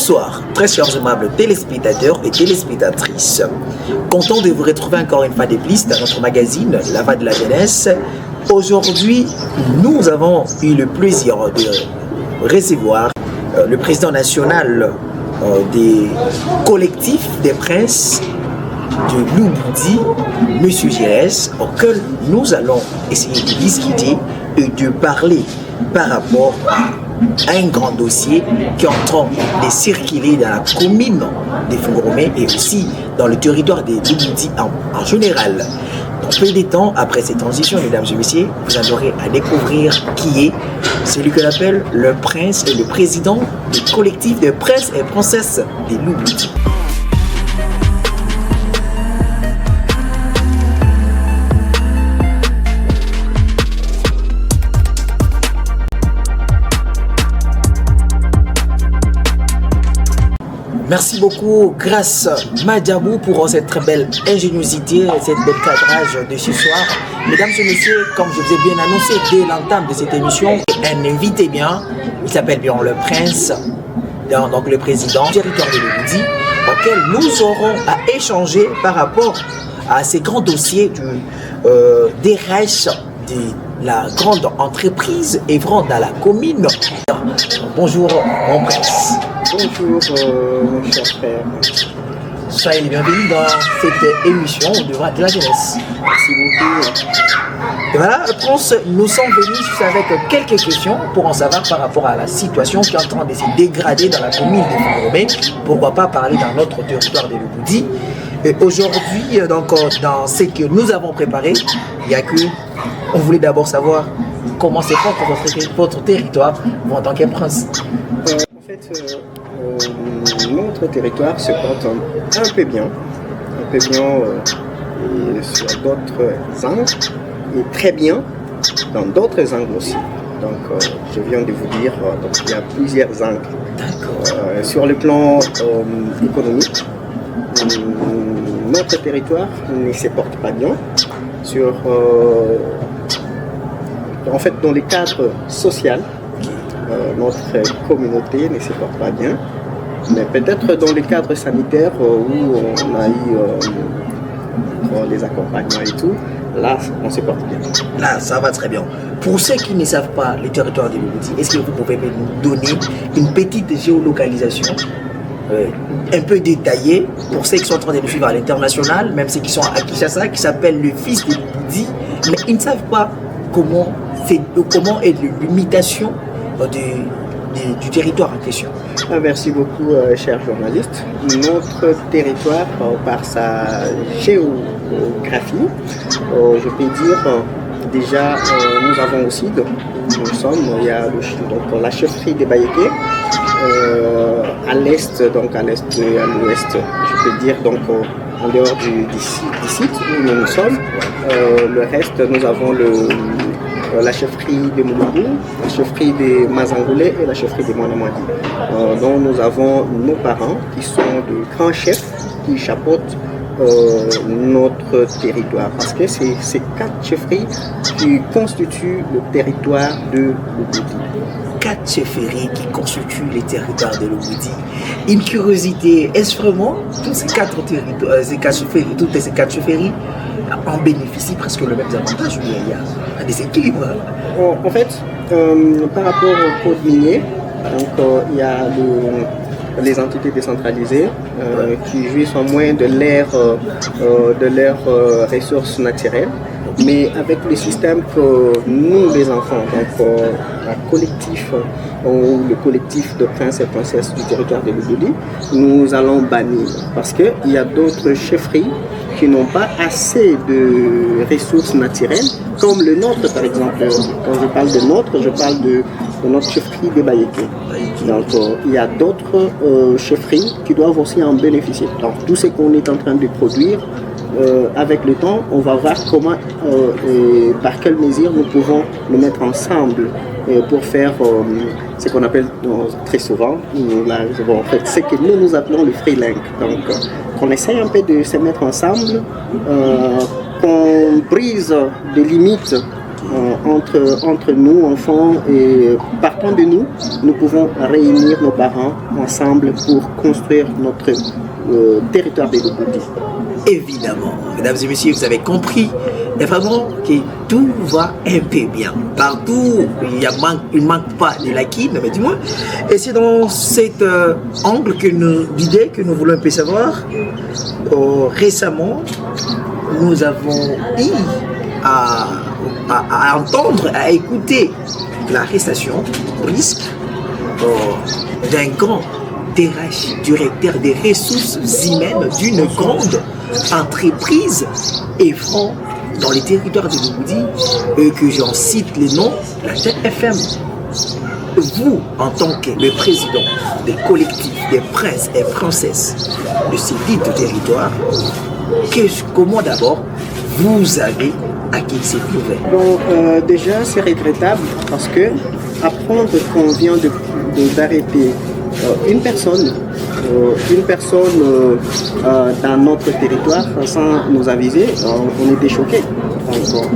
Bonsoir, très chers aimables téléspectateurs et téléspectatrices. Content de vous retrouver encore une fois de plus dans notre magazine La Voix de la Jeunesse. Aujourd'hui, nous avons eu le plaisir de recevoir le président national des collectifs des princes de Lubudi, M. Giresse, auquel nous allons essayer de discuter et de parler par rapport à un grand dossier qui est en train de circuler dans la commune de Fungoromé et aussi dans le territoire de Lubudi en général. Dans peu de temps, après cette transition, mesdames et messieurs, vous en aurez à découvrir qui est celui que l'on appelle le prince et le président du collectif des princes et princesses de Lubudi. Merci beaucoup, grâce Madiabou, pour cette très belle ingéniosité, cette belle cadrage de ce soir. Mesdames et messieurs, comme je vous ai bien annoncé dès l'entame de cette émission, un invité bien, il s'appelle bien le prince, donc le président du territoire de Lubudi, auquel nous aurons à échanger par rapport à ces grands dossiers des RH de la grande entreprise œuvrant dans la commune. Bonjour, mon prince. Bonjour, mon cher frère. Soyez les bienvenus dans cette émission de la jeunesse. Merci beaucoup. Et voilà, Prince, nous sommes venus avec quelques questions pour en savoir par rapport à la situation qui est en train de se dégrader dans la commune de Fungoromé. Pourquoi pas parler dans notre territoire de Lubudi. Et aujourd'hui, donc, dans ce que nous avons préparé, il y a que on voulait d'abord savoir comment c'est votre territoire en tant que prince. En fait, notre territoire se porte un peu bien et sur d'autres angles, et très bien dans d'autres angles aussi. Donc, je viens de vous dire, donc, il y a plusieurs angles. Sur le plan économique, notre territoire ne se porte pas bien. En fait, dans le cadre social, notre communauté ne se porte pas bien. Mais peut-être dans le cadre sanitaire où on a eu les accompagnements et tout, là, on se porte bien. Là, ça va très bien. Pour ceux qui ne savent pas le territoire de Lubudi, est-ce que vous pouvez nous donner une petite géolocalisation un peu détaillée pour ceux qui sont en train de nous suivre à l'international, même ceux qui sont à Kinshasa, qui s'appellent le fils de Lubudi, mais ils ne savent pas comment est l'imitation du territoire en question. Merci beaucoup, cher journaliste. Notre territoire, par sa géographie, je peux dire déjà, nous avons aussi, il y a la chefferie des Baïéké, à l'est, donc à l'est et à l'ouest, je peux dire, donc en dehors du site où nous sommes. Le reste, nous avons la chefferie de Mouloubou, la chefferie de Mazangoulé et la chefferie de Moanamadi, dont nous avons nos parents qui sont de grands chefs qui chapeautent notre territoire, parce que c'est ces 4 chefferies qui constituent le territoire de Lubudi. 4 chefferies qui constituent les territoires de Lubudi. Une curiosité, est-ce vraiment tous ces 4 territoires, toutes ces 4 chefferies en bénéficient presque le même avantage, ou il y a des équilibres? En fait, par rapport au code minier, donc, il y a les entités décentralisées qui jouissent en moins de leurs ressources naturelles. Mais avec le système que nous, les enfants, donc le collectif de princes et princesses du territoire de Lubudi, nous allons bannir. Parce qu'il y a d'autres chefferies qui n'ont pas assez de ressources naturelles, comme le nôtre par exemple. Quand je parle de nôtre, je parle de notre chefferie des Baïéké. Donc il y a d'autres chefferies qui doivent aussi en bénéficier. Donc tout ce qu'on est en train de produire, avec le temps, on va voir comment et par quelle mesure nous pouvons nous mettre ensemble pour faire ce qu'on appelle très souvent, en fait, ce que nous appelons le freelink. Donc, qu'on essaye un peu de se mettre ensemble, qu'on brise des limites entre nous, enfants, et partant de nous, nous pouvons réunir nos parents ensemble pour construire notre territoire de Lubudi. Évidemment, mesdames et messieurs, vous avez compris, et vraiment que tout va un peu bien. Partout, il ne manque pas de lacunes, mais du moins. Et c'est dans cet angle d'idée que nous voulons un peu savoir. Récemment, nous avons eu à entendre, à écouter l'arrestation risque d'un grand DRH, directeur des ressources humaines d'une grande entreprise œuvrant dans les territoires de Lubudi, que j'en cite les noms, la TFM. Vous, en tant que le président des collectifs des princes et princesses de ces dits territoires, comment d'abord vous avez acquis cette nouvelle? Bon, déjà, c'est regrettable parce que apprendre qu'on vient d'arrêter une personne dans notre territoire sans nous aviser, on était choqués. Donc,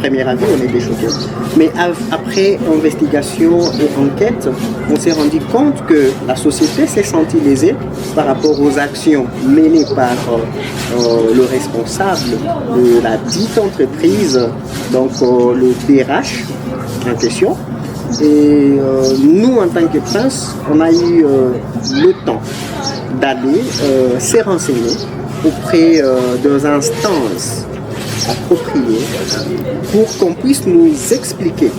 premier avis, on était choqués. Mais après investigation et enquête, on s'est rendu compte que la société s'est sentie lésée par rapport aux actions menées par le responsable de la dite entreprise, donc le DRH en question. Et nous, en tant que prince, on a eu le temps d'aller se renseigner auprès des instances appropriées pour qu'on puisse nous expliquer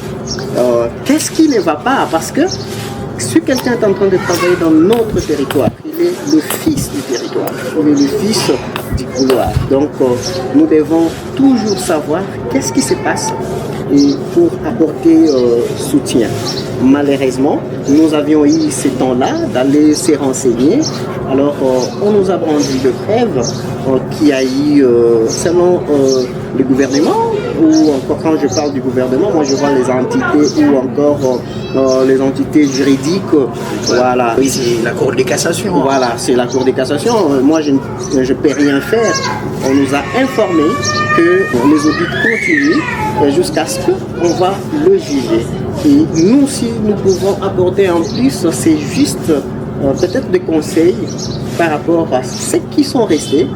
qu'est-ce qui ne va pas. Parce que si quelqu'un est en train de travailler dans notre territoire, il est le fils du territoire, il est le fils du couloir. Donc nous devons toujours savoir qu'est-ce qui se passe et pour apporter soutien. Malheureusement, nous avions eu ce temps-là d'aller se renseigner. Alors, on nous a rendu de preuve qu'il y a eu, selon le gouvernement, ou encore quand je parle du gouvernement, moi je vois les entités ou encore les entités juridiques. Voilà. Oui, c'est la Cour de cassation. Voilà, c'est la Cour de cassation. Moi, je ne peux rien faire. On nous a informé que les audits continuent jusqu'à ce qu'on va le juger. Et nous, si nous pouvons apporter en plus, c'est juste peut-être des conseils par rapport à ceux qui sont restés,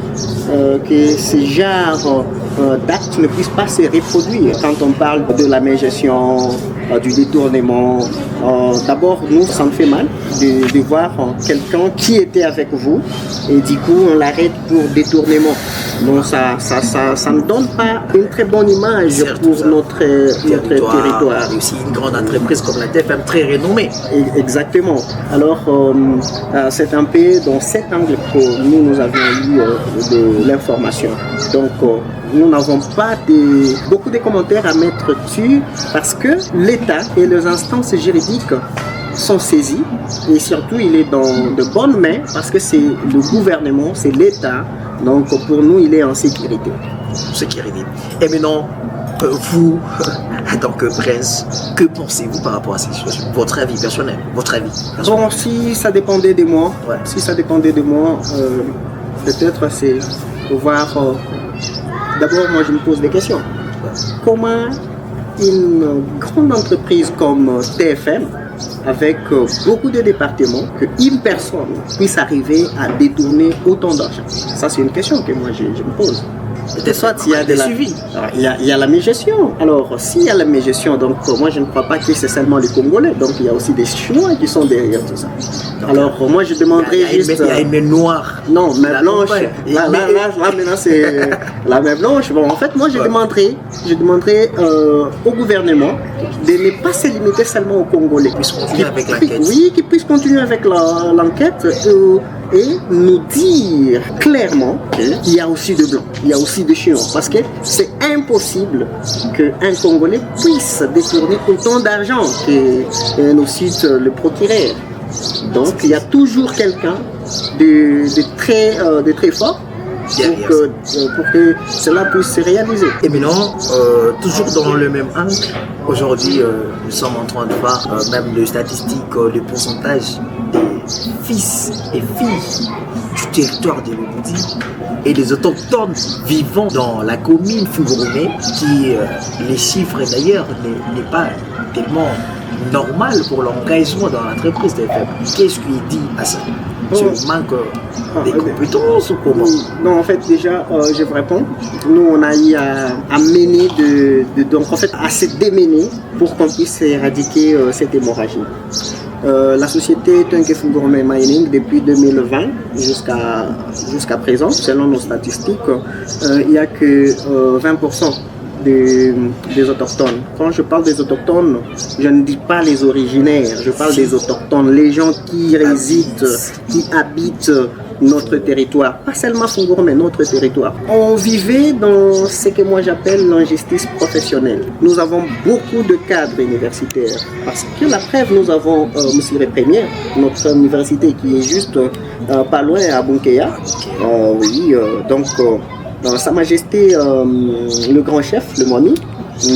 que ces genres d'actes ne puissent pas se reproduire. Quand on parle de la mégestion, du détournement, d'abord, nous, ça me fait mal de voir quelqu'un qui était avec vous et du coup, on l'arrête pour détournement. Donc, ça ne donne pas une très bonne image pour notre territoire. Et aussi une grande entreprise comme la TFM, très renommée. Exactement. Alors, c'est un peu dans cet angle que nous avions eu de l'information. Donc, nous n'avons pas beaucoup de commentaires à mettre dessus parce que l'État et les instances juridiques sont saisis et surtout il est dans de bonnes mains parce que c'est le gouvernement, c'est l'État. Donc pour nous, il est en sécurité. Sécurité. Et maintenant, vous, en tant que prince, que pensez-vous par rapport à cette situation? Votre avis personnel, votre avis personnel. Bon, si ça dépendait de moi, peut-être c'est voir. D'abord, moi je me pose des questions. Comment une grande entreprise comme TFM, avec beaucoup de départements, qu'une personne puisse arriver à détourner autant d'argent? Ça, c'est une question que moi je me pose. Peut-être soit il y a de la suivi. Il y a la mégestion. Alors, s'il y a la mégestion, donc moi je ne crois pas que c'est seulement les Congolais. Donc il y a aussi des Chinois qui sont derrière tout ça. Donc, alors moi je demanderais juste. Il y a une main noire. Non, main blanche. Là maintenant c'est la main blanche. Bon, en fait moi je demanderais au gouvernement de ne pas se limiter seulement aux Congolais. Qui puissent continuer avec l'enquête. Et nous dire clairement qu'il y a aussi de blancs, il y a aussi de Chinois, parce que c'est impossible qu'un Congolais puisse détourner autant d'argent que nous cite le procureur. Donc il y a toujours quelqu'un de très fort pour que cela puisse se réaliser. Et maintenant, toujours dans le même angle, aujourd'hui nous sommes en train de voir même les statistiques, le pourcentage des fils et filles du territoire de Lomouti et des autochtones vivant dans la commune Fungurumé, qui, les chiffres d'ailleurs, n'est pas tellement normal pour l'engagement dans l'entreprise TFM. Qu'est-ce qui est dit à ça? C'est le manque des compétences ou comment? Non, en fait, déjà, je vous réponds. Nous, on a eu à mener, donc en fait, à se démener pour qu'on puisse éradiquer cette hémorragie. La société Tenke Fungurumé Mining, depuis 2020 jusqu'à présent, selon nos statistiques, il n'y a que 20% des autochtones. Quand je parle des autochtones, je ne dis pas les originaires, je parle des autochtones, les gens qui résident, qui habitent notre territoire, pas seulement Fungurumé, mais notre territoire. On vivait dans ce que moi j'appelle l'injustice professionnelle. Nous avons beaucoup de cadres universitaires, parce que la preuve, nous avons Monsieur le Premier, notre université qui est juste pas loin à Bunkeya. Sa Majesté le grand chef, le Mwami,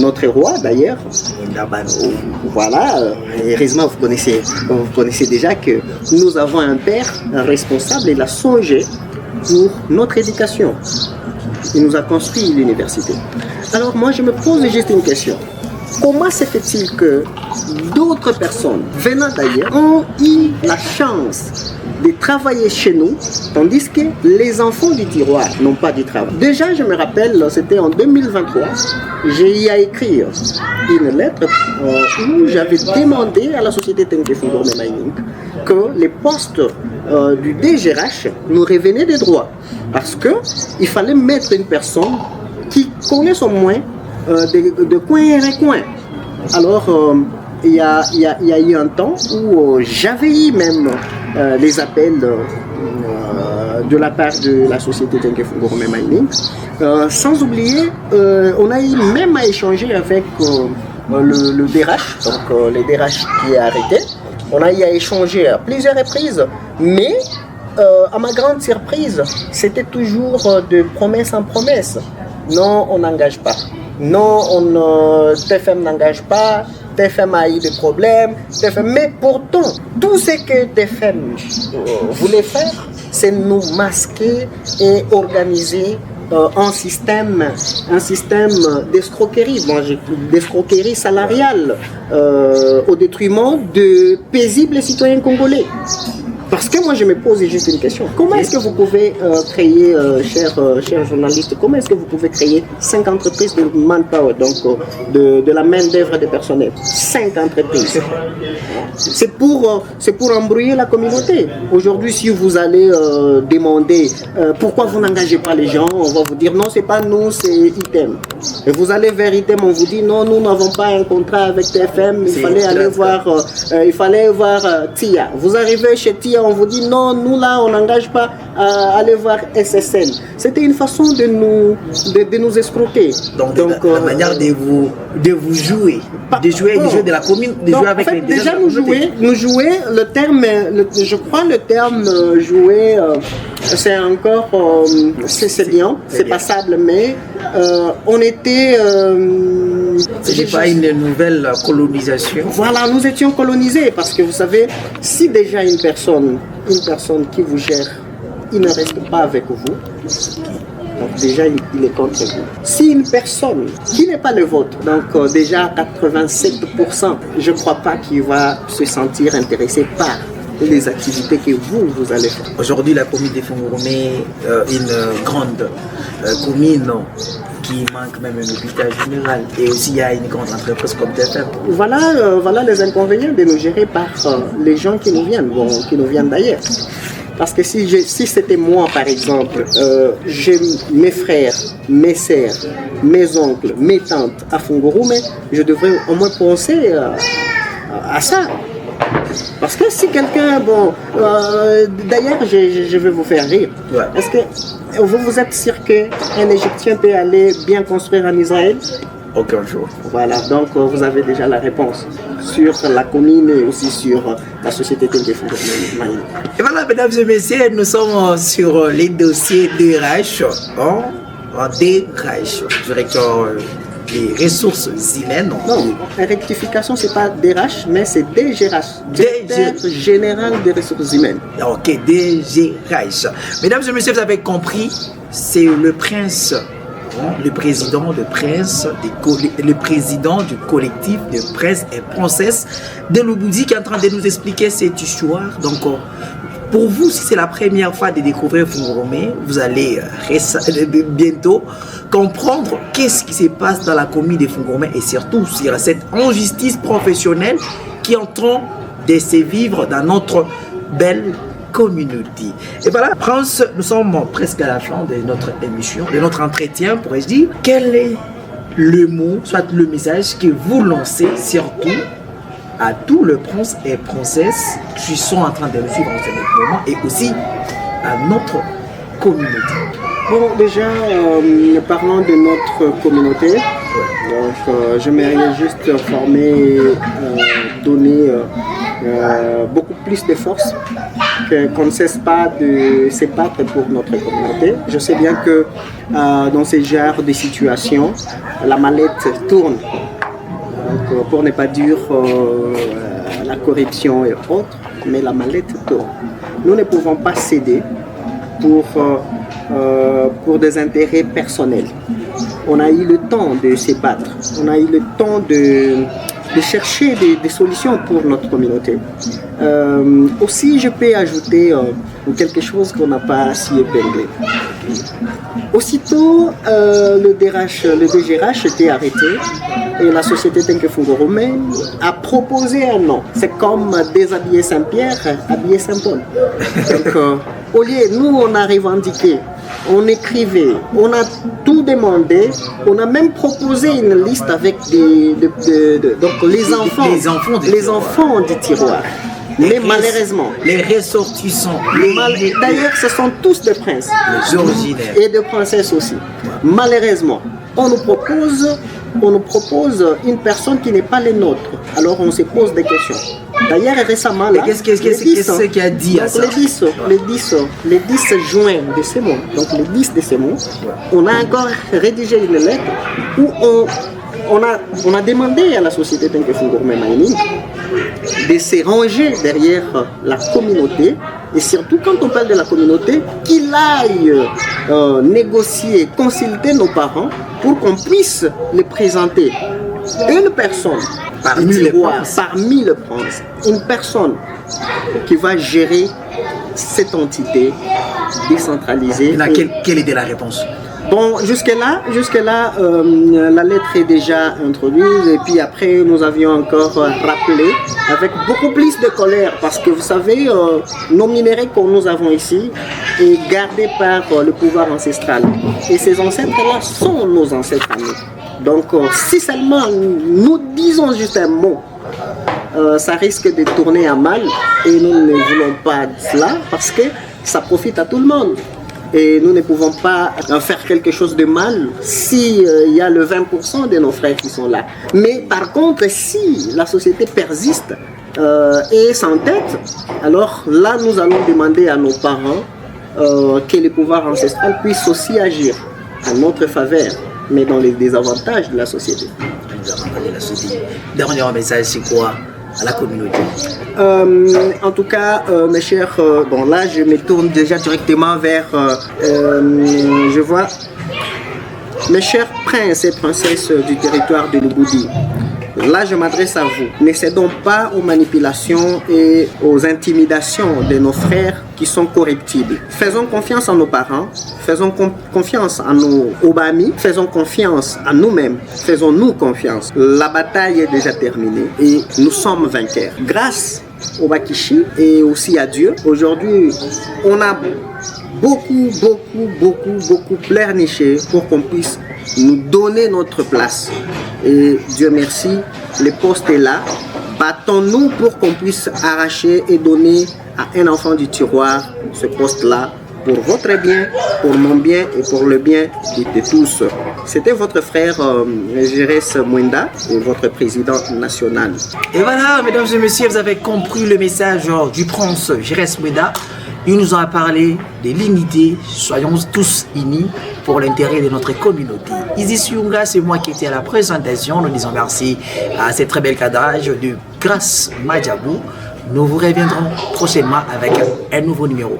notre roi d'ailleurs. Voilà, heureusement vous connaissez déjà que nous avons un père responsable et il a songé pour notre éducation. Il nous a construit l'université. Alors moi je me pose juste une question. Comment se fait-il que d'autres personnes venant d'ailleurs ont eu la chance de travailler chez nous, tandis que les enfants du tiroir n'ont pas du travail? Déjà, je me rappelle, c'était en 2023, j'ai eu à écrire une lettre où j'avais demandé à la société Tenke Fungurumé Mining que les postes du DGRH nous revenaient des droits. Parce qu'il fallait mettre une personne qui connaisse au moins de coin et recoin. Alors, il y a eu un temps où j'avais eu même les appels de la part de la société Tenke Fungurumé Mining. Sans oublier, on a eu même à échanger avec le DRH, donc le DRH qui est arrêté. On a eu à échanger à plusieurs reprises, mais à ma grande surprise, c'était toujours de promesse en promesse. Non, on n'engage pas. Non, TFM n'engage pas. TFM a eu des problèmes. mais pourtant, tout ce que TFM voulait faire, c'est nous masquer et organiser un système d'escroquerie, d'escroquerie salariale au détriment de paisibles citoyens congolais. Parce que moi je me pose juste une question. Comment est-ce que vous pouvez créer, chers journalistes, comment est-ce que vous pouvez créer 5 entreprises de manpower, donc de la main-d'œuvre des personnels? 5 entreprises. C'est pour embrouiller la communauté. Aujourd'hui, si vous allez demander pourquoi vous n'engagez pas les gens, on va vous dire non, c'est pas nous, c'est Item. Et vous allez vers Item, on vous dit non, nous n'avons pas un contrat avec TFM, il fallait voir TIA. Vous arrivez chez TIA, on vous dit non, nous là, on n'engage pas à aller voir SSL. C'était une façon de nous escroquer. Donc la manière de vous jouer, de jouer de la commune, de jouer avec les déjà nous jouer, le terme, je crois le terme jouer, c'est encore, c'est bien, c'est passable, mais on était... c'est pas une nouvelle colonisation. Voilà, nous étions colonisés parce que vous savez, si déjà une personne qui vous gère, il ne reste pas avec vous, donc déjà il est contre vous. Si une personne qui n'est pas le vôtre, donc déjà 87%, je ne crois pas qu'il va se sentir intéressé par les activités que vous allez faire. Aujourd'hui, la commune de Fungurumé, une grande commune qui manque même un hôpital général, et aussi il y a une grande entreprise comme TFM. Voilà les inconvénients de nous gérer par les gens qui nous viennent d'ailleurs. Parce que si c'était moi par exemple, j'ai mes frères, mes sœurs, mes oncles, mes tantes à Fungurumé, je devrais au moins penser à ça. Parce que si quelqu'un, d'ailleurs je vais vous faire rire. Ouais. Est-ce que vous êtes sûr qu'un Égyptien peut aller bien construire en Israël? Aucun jour. Voilà, donc vous avez déjà la réponse sur la commune et aussi sur la société Tenke Fungurumé Mining. Et voilà, mesdames et messieurs, nous sommes sur les dossiers DRH, DRH, directeur les ressources humaines. Non, rectification, c'est pas DRH, mais c'est DGRH. Directeur général des ressources humaines. Ok, DGRH. Mesdames et messieurs, vous avez compris, c'est le prince, le président de Prince, le président du collectif de Prince et Princesse de Lubudi qui est en train de nous expliquer cette histoire. Donc, pour vous, si c'est la première fois de découvrir Fungoromé, vous allez bientôt comprendre qu'est-ce qui se passe dans la commune de Fungoromé et surtout sur cette injustice professionnelle qui est en train de se vivre dans notre belle communauté. Et voilà, Prince, nous sommes presque à la fin de notre émission, de notre entretien, pourrais-je dire. Quel est le mot, soit le message que vous lancez surtout à tous les princes et princesses qui sont en train de le suivre en ce moment et aussi à notre communauté? Bon, déjà, parlons de notre communauté. Donc, j'aimerais juste former, donner beaucoup plus de force, qu'on ne cesse pas de se battre pour notre communauté. Je sais bien que dans ce genre de situation, la mallette tourne. Donc, pour ne pas dire la corruption et autres, mais la mallette tourne. Nous ne pouvons pas céder pour des intérêts personnels. On a eu le temps de se battre, on a eu le temps de chercher des solutions pour notre communauté. Aussi, je peux ajouter quelque chose qu'on n'a pas si épinglé. Aussitôt, le DGRH était arrêté et la société Tenke Fungoromé a proposé un nom. C'est comme déshabiller Saint-Pierre, habiller Saint-Paul. Donc, au lieu, nous, on a revendiqué, on écrivait, on a tout demandé, on a même proposé une liste avec donc les enfants du tiroir. Mais malheureusement, les ressortissants, d'ailleurs, ce sont tous des princes, les originaires et des princesses aussi. Malheureusement, on nous propose une personne qui n'est pas les nôtres. Alors on se pose des questions. D'ailleurs, récemment, là, qu'est-ce qu'il a dit à ça? Les 10 juin de ce mois, donc les 10 de ce mois, on a encore rédigé une lettre où on a demandé à la société Tenke Fungoromé Mining de se ranger derrière la communauté et surtout quand on parle de la communauté, qu'il aille négocier, consulter nos parents pour qu'on puisse les présenter une personne parmi les princes, une personne qui va gérer cette entité décentralisée. Quelle était la réponse? Bon, jusque-là, la lettre est déjà introduite et puis après nous avions encore rappelé avec beaucoup plus de colère parce que vous savez, nos minéraux que nous avons ici est gardé par le pouvoir ancestral et ces ancêtres-là sont nos ancêtres à nous. Donc si seulement nous disons juste un mot, ça risque de tourner à mal et nous ne voulons pas cela parce que ça profite à tout le monde. Et nous ne pouvons pas faire quelque chose de mal s'il y a le 20% de nos frères qui sont là. Mais par contre, si la société persiste et s'entête, alors là, nous allons demander à nos parents que le pouvoir ancestral puisse aussi agir à notre faveur, mais dans les désavantages de la société. Dernier message, c'est quoi à la communauté? En tout cas, mes chers, bon là je me tourne déjà directement vers, je vois, mes chers princes et princesses du territoire de Lubudi. Là je m'adresse à vous. Ne cédons pas aux manipulations et aux intimidations de nos frères qui sont corruptibles. Faisons confiance en nos parents, faisons confiance en nos Obami, faisons confiance en nous-mêmes, faisons-nous confiance. La bataille est déjà terminée et nous sommes vainqueurs. Grâce au Bakishi et aussi à Dieu, aujourd'hui on a beaucoup pleurniché pour qu'on puisse nous donner notre place. Et Dieu merci, le poste est là. Battons-nous pour qu'on puisse arracher et donner à un enfant du tiroir ce poste-là pour votre bien, pour mon bien et pour le bien de tous. C'était votre frère Jérès Mwenda, et votre président national. Et voilà, mesdames et messieurs, vous avez compris le message du prince Jérès Mwenda. Il nous a parlé de l'unité, soyons tous unis pour l'intérêt de notre communauté. Ici Sunga, c'est moi qui étais à la présentation. Nous disons merci à ces très bel cadrage de Grâce Madjabou. Nous vous reviendrons prochainement avec un nouveau numéro.